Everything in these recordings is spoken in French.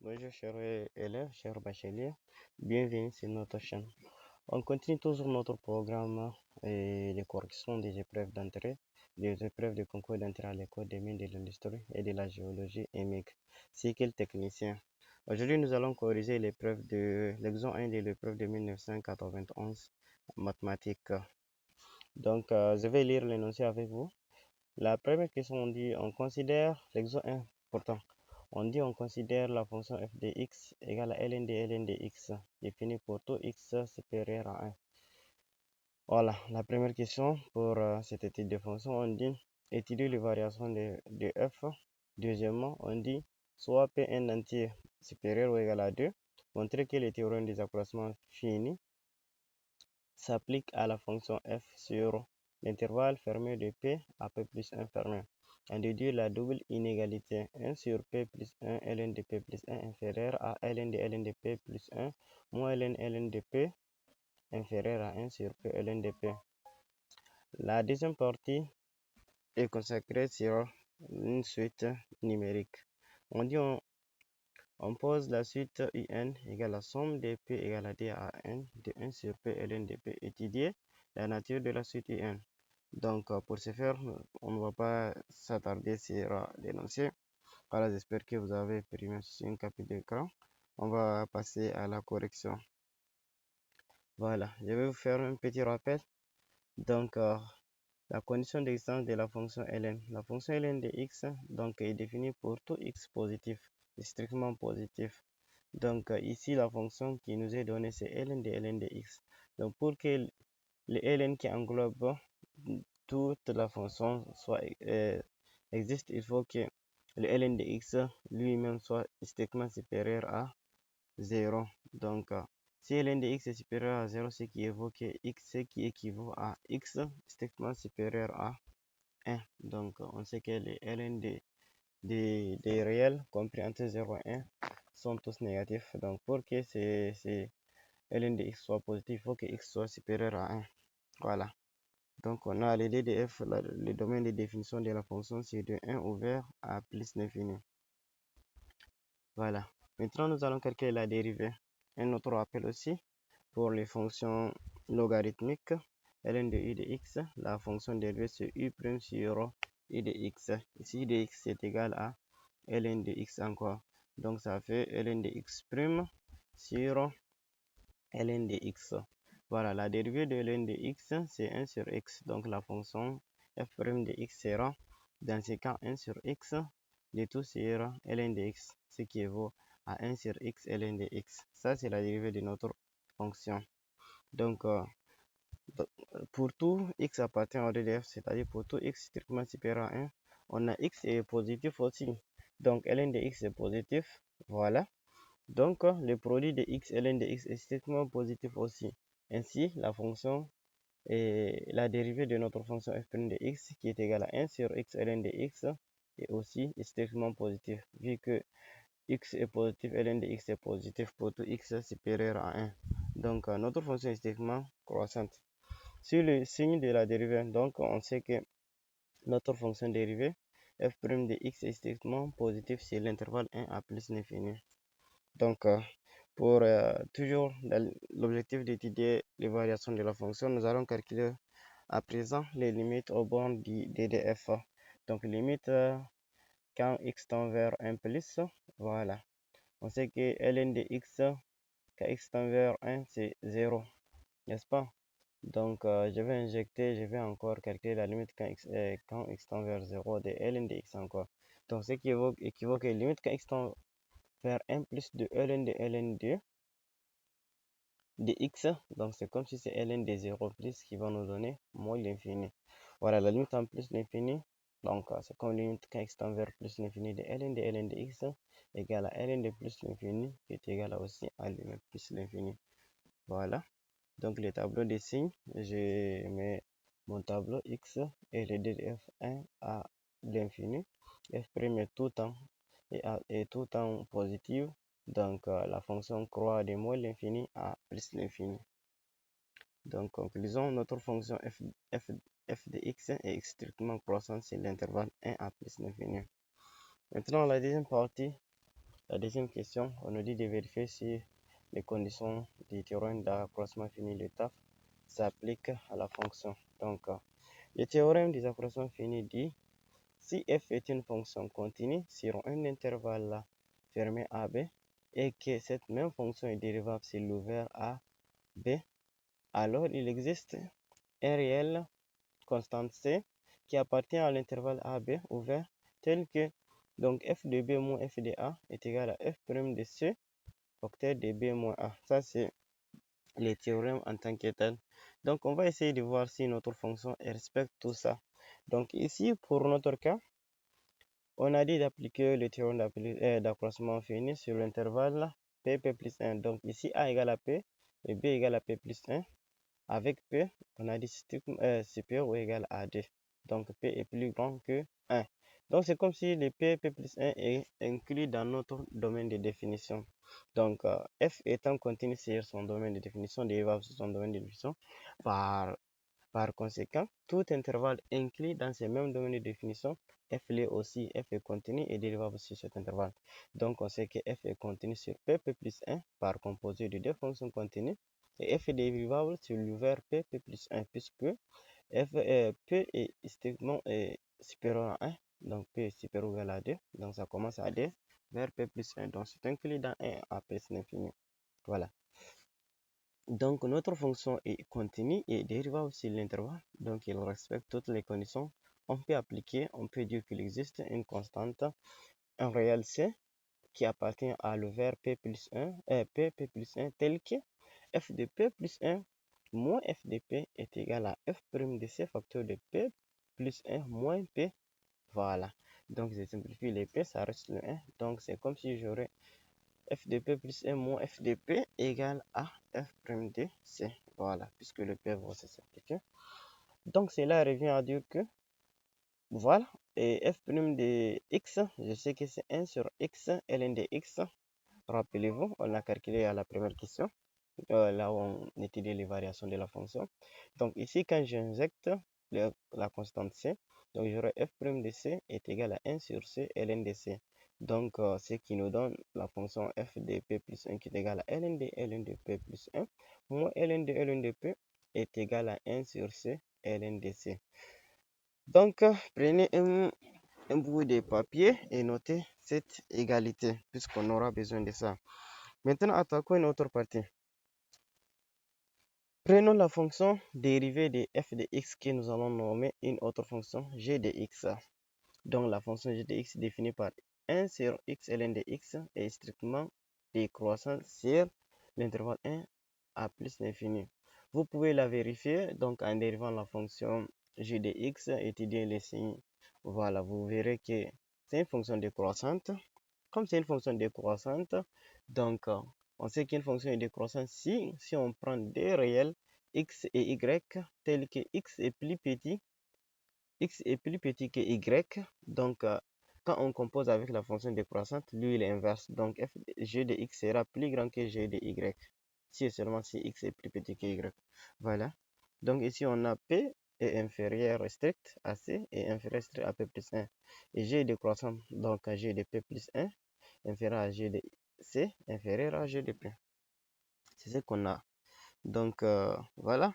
Bonjour chers élèves, chers bacheliers, bienvenue sur notre chaîne. On continue toujours notre programme et les corrections des épreuves d'entrée, des épreuves de concours d'entrée à l'école des mines de l'industrie et de la géologie EMIC, cycle technicien. Aujourd'hui, nous allons corriger l'épreuve de l'exemple 1 de l'épreuve de 1991 mathématiques. Donc, je vais lire l'énoncé avec vous. La première question, on considère l'exemple 1 pourtant. On considère la fonction f de x égale à ln de x définie pour tout x supérieur à 1. Voilà, la première question pour cette étude de fonction, on dit étudier les variations de f. Deuxièmement, on dit soit Pn entier supérieur ou égal à 2, montrer que le théorème des accroissements finis s'applique à la fonction f sur l'intervalle fermé de P à P plus 1 fermé. On déduit la double inégalité 1 sur P plus 1 ln de P plus 1 inférieur à ln de P plus 1 moins ln de P inférieur à 1 sur P ln de P. La deuxième partie est consacrée sur une suite numérique. On pose la suite UN égale la somme de P égale à D à N de 1 sur P ln de P. Étudier la nature de la suite UN. Donc, pour ce faire, on ne va pas s'attarder sur l'énoncé. Voilà, j'espère que vous avez pris une copie d'écran. On va passer à la correction. Voilà, je vais vous faire un petit rappel. Donc, la condition d'existence de la fonction ln. La fonction ln de x donc, est définie pour tout x positif, strictement positif. Donc, ici, la fonction qui nous est donnée, c'est ln de x. Donc, pour que le ln qui englobe toute la fonction soit existe, il faut que le ln de x lui-même soit strictement supérieur à 0. Donc, si ln de x est supérieur à 0, ce qui équivaut à x strictement supérieur à 1. Donc, on sait que les ln des réels compris entre 0 et 1 sont tous négatifs. Donc, pour que ces ln de x soit positif, il faut que x soit supérieur à 1. Voilà. Donc, on a le DDF, le domaine de définition de la fonction, c'est de 1 ouvert à plus l'infini. Voilà. Maintenant, nous allons calculer la dérivée. Un autre rappel aussi pour les fonctions logarithmiques. ln de u de x, la fonction dérivée c'est u' sur u de x. Ici, u de x est égal à ln de x encore. Donc, ça fait ln de x' sur ln de x. Voilà, la dérivée de ln de x, c'est 1 sur x. Donc, la fonction f' de x sera, dans ce cas, 1 sur x de tout sur ln de x, ce qui équivaut à 1 sur x ln de x. Ça, c'est la dérivée de notre fonction. Donc, pour tout x appartient au DDF, c'est-à-dire pour tout x strictement supérieur à 1, on a x est positif aussi. Donc, ln de x est positif. Voilà. Donc, le produit de x ln de x est strictement positif aussi. Ainsi, la fonction et la dérivée de notre fonction f' de x qui est égale à 1 sur x ln de x est aussi strictement positif. Vu que x est positif, ln de x est positif pour tout x supérieur à 1. Donc, notre fonction est strictement croissante. Sur le signe de la dérivée, donc, on sait que notre fonction dérivée f' de x est strictement positif sur l'intervalle 1 à plus l'infini. Donc, pour toujours l'objectif d'étudier les variations de la fonction, nous allons calculer à présent les limites aux bornes du DDF. Donc, limite quand x tend vers 1 plus, voilà. On sait que ln de x, quand x tend vers 1, c'est 0, n'est-ce pas? Donc, je vais encore calculer la limite quand x tend vers 0 de ln de x encore. Donc, ce qui équivaut que limite quand x tend vers 1 plus de ln de x. Donc, c'est comme si c'est ln de 0 plus qui va nous donner moins l'infini. Voilà, la limite en plus l'infini. Donc, c'est comme limite quand x tend vers plus l'infini de ln de x égale à ln de plus l'infini qui est égal à aussi à limite plus l'infini. Voilà. Donc, le tableau des signes, je mets mon tableau x et le DDF 1 à l'infini. F' est tout temps et tout temps positif. Donc, la fonction croît de moins l'infini à plus l'infini. Donc, conclusion, notre fonction f de x est strictement croissante sur l'intervalle 1 à plus l'infini. Maintenant, la deuxième partie, La deuxième question, on nous dit de vérifier si les conditions du théorème d'accroissement fini de taf s'appliquent à la fonction. Donc, le théorème des accroissements finis dit si f est une fonction continue sur un intervalle fermé AB et que cette même fonction est dérivable sur l'ouvert AB, alors il existe un réel constante C qui appartient à l'intervalle AB ouvert tel que donc f de B moins f de A est égal à f' de C octet de B moins A. Ça, c'est les théorèmes en tant que tel. Donc, on va essayer de voir si notre fonction respecte tout ça. Donc, ici, pour notre cas, on a dit d'appliquer le théorème d'accroissement fini sur l'intervalle P plus 1. Donc, ici, A égale à P et B égale à P plus 1. Avec P, on a dit supérieur ou égal à 2. Donc, P est plus grand que 1. Donc, c'est comme si le P plus 1 est inclus dans notre domaine de définition. Donc, F étant continu sur son domaine de définition, dérivable sur son domaine de définition, par conséquent, tout intervalle inclus dans ce même domaine de définition, f l'est aussi, f est continu et dérivable sur cet intervalle. Donc, on sait que f est continu sur p plus 1 par composé de deux fonctions continues et f est dérivable sur l'ouvert p plus 1 puisque p est strictement supérieur à 1, donc p est supérieur ou égal à 2, donc ça commence à 2 vers p plus 1, donc c'est inclus dans 1 à p l'infini. Voilà. Donc, notre fonction est continue et dérivable sur l'intervalle. Donc, il respecte toutes les conditions. On peut dire qu'il existe une constante, un réel C, qui appartient à l'ouvert P plus 1, plus 1 tel que f de P plus 1 moins f de P est égal à f' de C facteur de P plus 1 moins P. Voilà. Donc, je simplifie les P, ça reste le 1. Donc, c'est comme si j'aurais f de P plus 1 moins f de P égale à f' de C. Voilà, puisque le P va se simplifier. Donc, cela revient à dire que, voilà, et f' de x, je sais que c'est 1 sur x, ln de x. Rappelez-vous, on l'a calculé à la première question, là où on étudie les variations de la fonction. Donc, ici, quand j'injecte la constante C, donc j'aurai f' de C est égal à 1 sur C ln de C. Donc, ce qui nous donne la fonction f de P plus 1 qui est égale à ln de P plus 1 moins ln de P est égal à 1 sur C ln de C. Donc, prenez un bout de papier et notez cette égalité puisqu'on aura besoin de ça. Maintenant, attaquons une autre partie. Prenons la fonction dérivée de f de x que nous allons nommer une autre fonction g de x. Donc, la fonction g de x définie par 1 sur x ln de x est strictement décroissante sur l'intervalle 1 à plus l'infini. Vous pouvez la vérifier donc en dérivant la fonction g de x, étudier les signes. Voilà, vous verrez que c'est une fonction décroissante. Comme c'est une fonction décroissante, donc on sait qu'une fonction est décroissante si on prend des réels x et y tels que x est plus petit que y. Donc, quand on compose avec la fonction décroissante, lui, il est inverse. Donc, g de x sera plus grand que g de y. Si et seulement si x est plus petit que y. Voilà. Donc, ici, on a p est inférieur strict à c et inférieur strict à p plus 1. Et g est décroissant, donc g de p plus 1 inférieur à g de c inférieur à g de p. C'est ce qu'on a. Donc, voilà.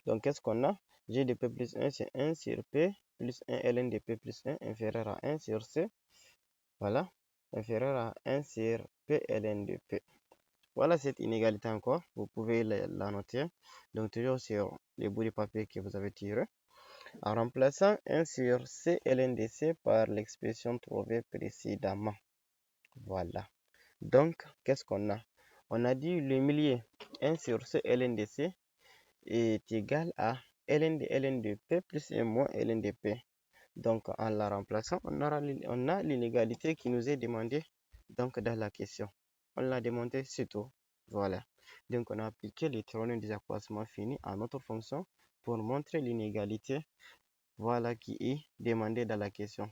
Donc, qu'est-ce qu'on a? G de P plus 1, c'est 1 sur P plus 1 ln de P plus 1 inférieur à 1 sur C. Voilà. Inférieur à 1 sur P ln de P. Voilà cette inégalité encore. Vous pouvez la noter. Donc, toujours sur les bouts de papier que vous avez tiré. En remplaçant 1 sur C ln de C par l'expression trouvée précédemment. Voilà. Donc, qu'est-ce qu'on a? On a dit le millier 1 sur C ln de C est égal à ln de P plus 1 moins ln de P. Donc, en la remplaçant, on a l'inégalité qui nous est demandée donc, dans la question. On l'a demandé, c'est tout. Voilà. Donc, on a appliqué le théorème des accroissements finis à notre fonction pour montrer l'inégalité voilà, qui est demandée dans la question.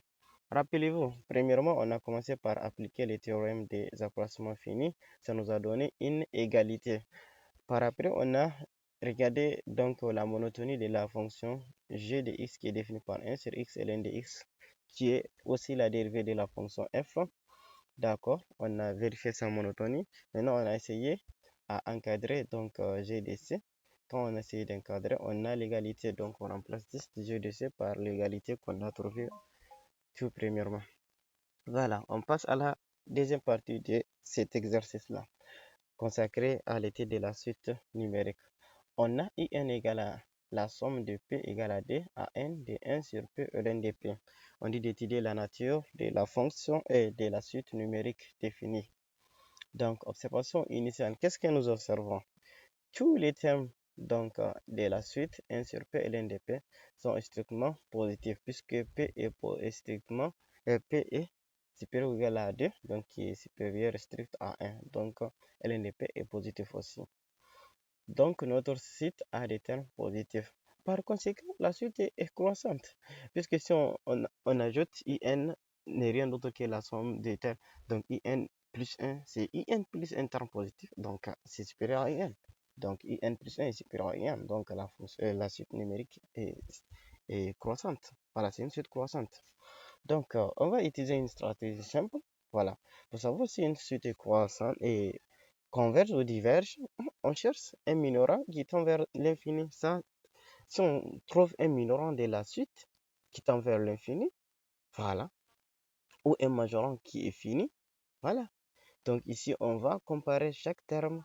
Rappelez-vous, premièrement, on a commencé par appliquer le théorème des accroissements finis. Ça nous a donné une égalité. Par après, on a regardé donc la monotonie de la fonction g de x qui est définie par 1 sur x ln de x, qui est aussi la dérivée de la fonction f. D'accord, on a vérifié sa monotonie. Maintenant, on a essayé à encadrer donc GDC. Quand on a essayé d'encadrer, on a l'égalité. Donc, on remplace 10 de GDC par l'égalité qu'on a trouvée tout premièrement. Voilà, on passe à la deuxième partie de cet exercice-là, consacré à l'étude de la suite numérique. On a IN égale à la somme de P égale à D à N de 1 sur P ln de P. On dit d'étudier la nature de la fonction et de la suite numérique définie. Donc, observation initiale, qu'est-ce que nous observons? Tous les termes donc, de la suite 1 sur P ln de P sont strictement positifs puisque P est strictement P est supérieur ou égal à 2, donc qui est supérieur strict à 1. Donc, ln de P est positif aussi. Donc, notre suite a des termes positifs. Par conséquent, la suite est croissante, puisque si on ajoute IN n'est rien d'autre que la somme des termes. Donc, IN plus 1, c'est IN plus un terme positif, donc c'est supérieur à IN. Donc, IN plus 1 est supérieur à IN, donc la suite numérique est croissante. Voilà, c'est une suite croissante. Donc, on va utiliser une stratégie simple. Voilà, pour savoir si une suite est croissante et converge ou diverge, on cherche un minorant qui tend vers l'infini. Ça, si on trouve un minorant de la suite qui tend vers l'infini, voilà, ou un majorant qui est fini, voilà. Donc ici, on va comparer chaque terme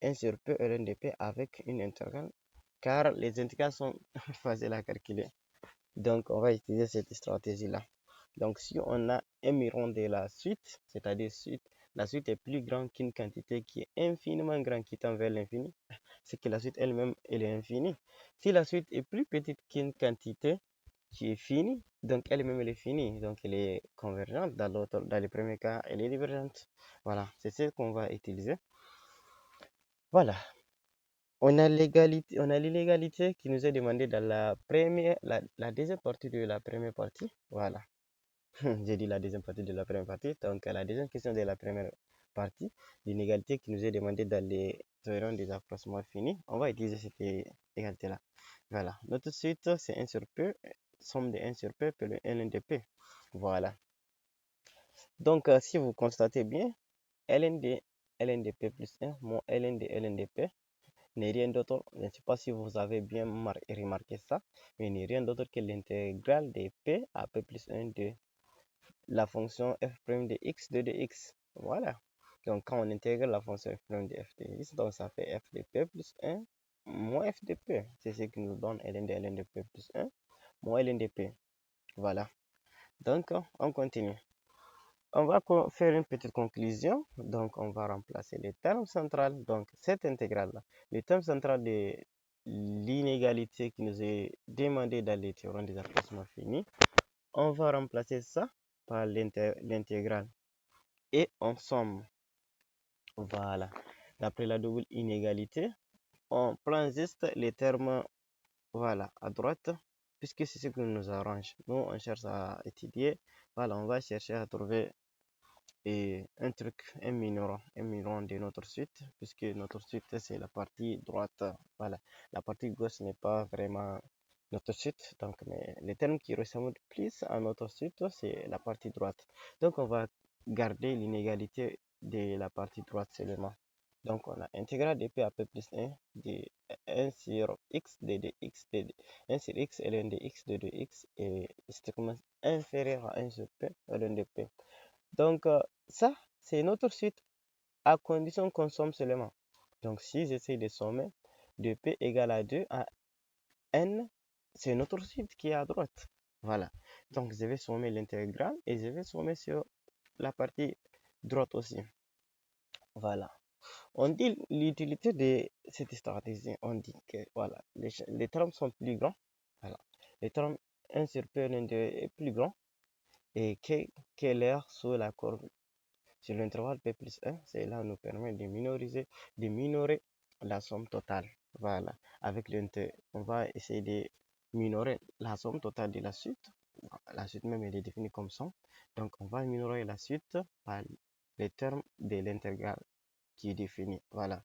1 sur P ln de P avec une intégrale, car les intégrales sont faciles à calculer. Donc, on va utiliser cette stratégie-là. Donc, si on a un miron de la suite, c'est-à-dire la suite est plus grande qu'une quantité qui est infiniment grande qui tend vers l'infini, c'est que la suite elle-même, elle est infinie. Si la suite est plus petite qu'une quantité qui est finie, donc elle-même, elle est finie. Donc, elle est convergente. Dans le premier cas, elle est divergente. Voilà, c'est ce qu'on va utiliser. Voilà. On a l'illégalité qui nous est demandée dans la deuxième partie de la première partie. Voilà. J'ai dit la deuxième partie de la première partie. Donc, la deuxième question de la première partie, l'inégalité qui nous est demandée dans les théorèmes des approximations finis. On va utiliser cette égalité-là. Voilà. Notre suite, c'est 1 sur P, somme de 1 sur P, P le ln de P. Voilà. Donc, si vous constatez bien, ln de P plus 1, mon ln de P, n'est rien d'autre, je ne sais pas si vous avez bien remarqué ça, mais n'est rien d'autre que l'intégrale de P à P plus 1 de la fonction f' de x de dx. Voilà. Donc, quand on intègre la fonction f' de f de x, donc ça fait f de P plus 1 moins f de P. C'est ce qui nous donne ln de P plus 1 moins ln de P. Voilà. Donc, on continue. On va faire une petite conclusion. Donc, on va remplacer les termes centrales. Donc, cette intégrale-là, le terme central de l'inégalité qui nous est demandé dans les théorèmes des approximations finies, on va remplacer ça par l'intégrale. Et en somme, voilà. D'après la double inégalité, on prend juste les termes, voilà, à droite, puisque c'est ce qui nous arrange. Nous, on cherche à étudier. Voilà, on va chercher à trouver et un truc, un minorant de notre suite, puisque notre suite c'est la partie droite. Voilà, la partie gauche n'est pas vraiment notre suite, donc mais les termes qui ressemblent plus à notre suite c'est la partie droite. Donc on va garder l'inégalité de la partie droite seulement. Donc on a intégrale de p à p plus 1 de 1 sur x de dx de 1 sur x ln de x de dx est strictement inférieur à 1 sur p ln de p. Donc, ça, c'est notre suite à condition qu'on somme seulement. Donc, si j'essaie de sommer de P égale à 2 à N, c'est notre suite qui est à droite. Voilà. Donc, je vais sommer l'intégrale et je vais sommer sur la partie droite aussi. Voilà. On dit l'utilité de cette stratégie. On dit que voilà, les termes sont plus grands. Voilà. Les termes 1 sur P est plus grand et que l'air sur la courbe. Sur l'intervalle P plus 1, cela nous permet de minorer la somme totale. Voilà. Avec on va essayer de minorer la somme totale de la suite. La suite même elle est définie comme somme. Donc, on va minorer la suite par les termes de l'intégrale qui est définie. Voilà.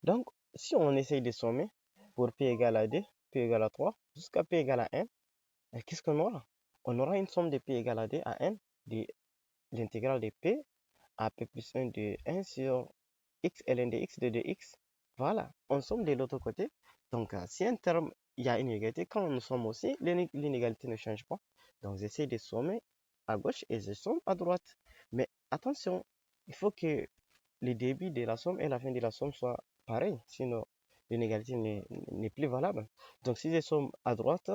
Donc, si on essaye de sommer pour P égale à 2, P égale à 3, jusqu'à P égale à 1, qu'est-ce qu'on aura? On aura une somme de P égale à 2 à N de l'intégrale de P AP plus 1 de 1 sur x ln de x de dx. Voilà, on somme de l'autre côté. Donc, si un terme, il y a une égalité, quand on somme aussi, l'inégalité ne change pas. Donc, j'essaie de sommer à gauche et je somme à droite. Mais attention, il faut que le début de la somme et la fin de la somme soient pareils, sinon l'inégalité n'est plus valable. Donc, si je somme à droite,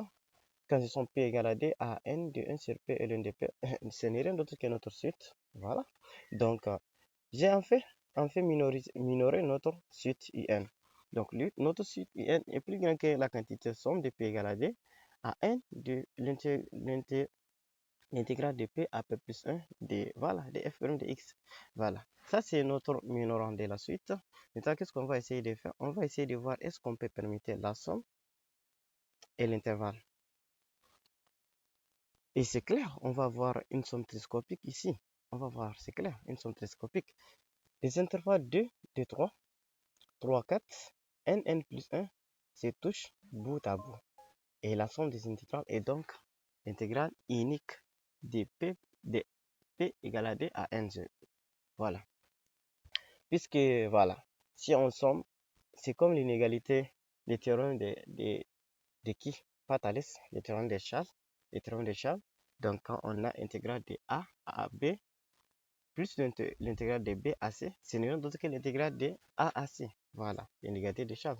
quand je somme P égale à D, à N de 1 sur P ln de P, ce n'est rien d'autre que notre suite. Voilà. Donc, j'ai en fait minoré notre suite IN. Donc, notre suite IN est plus grand que la quantité somme de P égale à D à N de l'intégrale de P à P plus 1 de, voilà, de F' de X. Voilà. Ça, c'est notre minorant de la suite. Maintenant, qu'est-ce qu'on va essayer de faire? On va essayer de voir est-ce qu'on peut permettre la somme et l'intervalle. Et c'est clair, on va avoir une somme télescopique ici. On va voir, c'est clair, une somme télescopique. Les intervalles 2, 2, 3, 3, 4, n plus 1 se touchent bout à bout. Et la somme des intégrales est donc l'intégrale unique de P égale à D à n. Voilà. Puisque, voilà, si on somme, c'est comme l'inégalité des théorèmes de qui? Pas Thalès, les théorèmes de Charles. Les théorèmes de Charles. Donc, quand on a intégrale de A à B, plus l'intégrale de B à C, ce n'est rien d'autre que l'intégrale de A à C. Voilà, l'inégalité de Charles,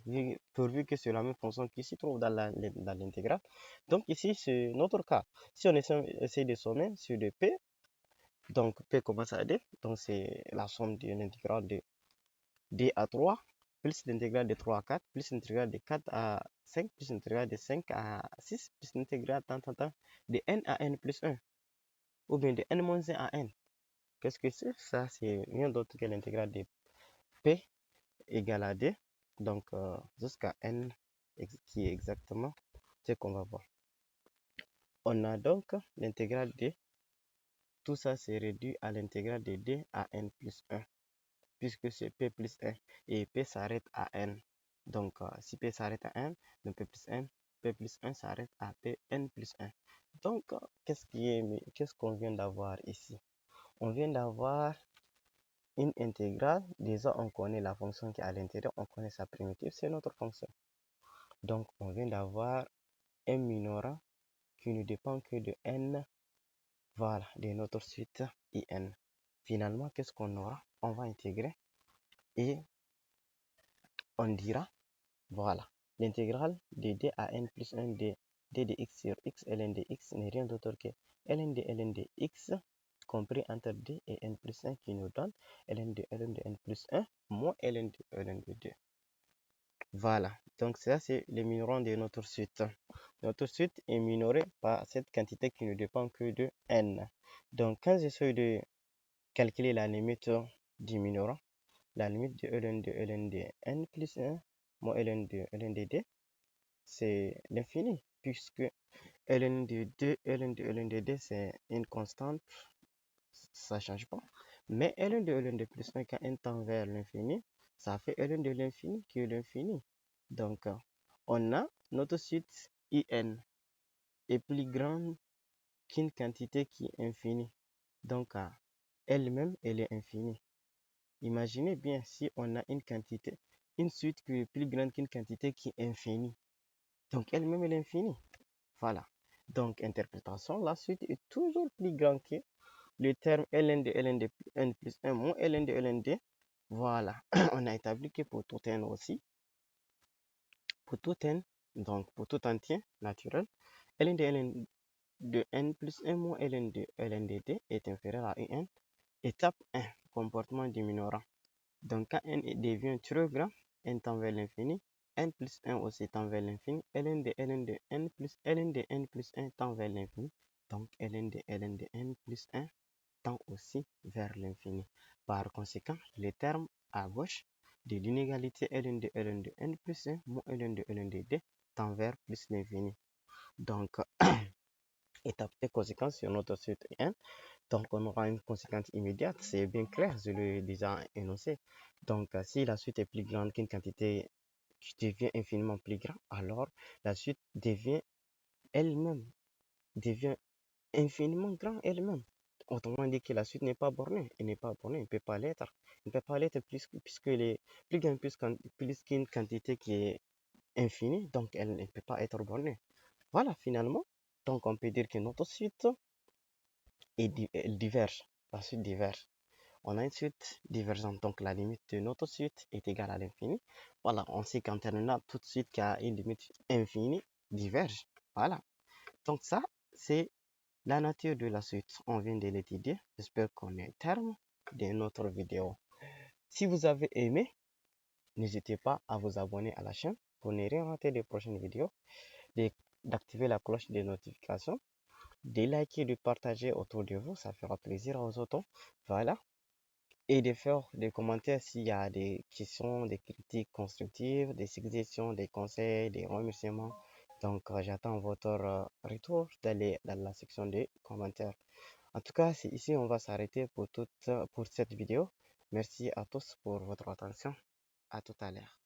pourvu que c'est la même fonction qui se trouve dans l'intégrale. Donc ici, c'est notre cas. Si on essaie de sommer sur de P, donc P commence à D, donc c'est la somme de l'intégrale de D à 3, plus l'intégrale de 3 à 4, plus l'intégrale de 4 à 5, plus l'intégrale de 5 à 6, plus l'intégrale de n à n plus 1, ou bien de n moins 1 à n. Qu'est-ce que c'est? Ça, c'est rien d'autre que l'intégrale de P égale à D, donc jusqu'à n, qui est exactement ce qu'on va voir. On a donc l'intégrale de, tout ça c'est réduit à l'intégrale de D à n plus 1, puisque c'est P plus 1, et P s'arrête à n. Donc, si P s'arrête à 1, donc P plus 1 s'arrête à Pn plus 1. Donc, qu'est-ce qu'on vient d'avoir ici? On vient d'avoir une intégrale. Déjà, on connaît la fonction qui est à l'intérieur, on connaît sa primitive, c'est notre fonction. Donc, on vient d'avoir un minorant qui ne dépend que de n, voilà, de notre suite in. Finalement, qu'est-ce qu'on aura? On va intégrer et on dira, voilà, l'intégrale de d à n plus 1 de d de x sur x ln de x n'est rien d'autre que ln de x compris entre d et n plus 1 qui nous donne ln de n plus 1 moins ln de 2. Voilà, donc ça c'est le minorant de notre suite. Notre suite est minorée par cette quantité qui ne dépend que de n. Donc quand j'essaie de calculer la limite du minorant, la limite de ln de n plus 1 moins ln de d, c'est l'infini, puisque ln de d c'est une constante, ça ne change pas. Mais ln de plus 1 quand n tend vers l'infini, ça fait ln de l'infini qui est l'infini. Donc, on a notre suite in est plus grande qu'une quantité qui est infinie. Donc, elle-même, elle est infinie. Imaginez bien si on a une suite qui est plus grande qu'une quantité qui est infinie. Donc, elle-même, elle est infinie. Voilà. Donc, interprétation, la suite est toujours plus grande que le terme ln de n plus 1 moins ln de d. Voilà. On a établi que pour tout n aussi, pour tout n, donc pour tout entier naturel, ln de n plus 1 moins ln de d est inférieur à un. Étape 1, comportement diminuant. Donc quand n devient trop grand, n tend vers l'infini, n plus 1 aussi tend vers l'infini, ln de n plus 1 tend vers l'infini, donc ln de n plus 1 tend aussi vers l'infini. Par conséquent, les termes à gauche de l'inégalité ln de n plus 1 moins ln de d tend vers plus l'infini. Donc, étape de conséquence sur notre suite 1. Donc, on aura une conséquence immédiate, c'est bien clair, je l'ai déjà énoncé. Donc, si la suite est plus grande qu'une quantité qui devient infiniment plus grande, alors la suite devient elle-même, devient infiniment grande elle-même. autrement dit que la suite n'est pas bornée. Elle n'est pas bornée, elle ne peut pas l'être. Elle ne peut pas l'être puisque plus qu'une plus qu'une quantité qui est infinie, donc elle ne peut pas être bornée. Voilà, finalement. Donc, on peut dire que notre suite elle diverge. La suite diverge. On a une suite divergente, donc la limite de notre suite est égale à l'infini. Voilà, on sait qu'en terminant toute suite qui a une limite infinie diverge. Voilà. Donc ça, c'est la nature de la suite. On vient de l'étudier. J'espère qu'on est au terme de notre vidéo. Si vous avez aimé, n'hésitez pas à vous abonner à la chaîne pour ne rien rater des prochaines vidéos, d'activer la cloche de notification, de liker, de partager autour de vous, ça fera plaisir aux autres. Voilà. Et de faire des commentaires s'il y a des questions, des critiques constructives, des suggestions, des conseils, des remerciements. Donc, j'attends votre retour dans la section des commentaires. En tout cas, c'est ici on va s'arrêter pour cette vidéo. Merci à tous pour votre attention. À tout à l'heure.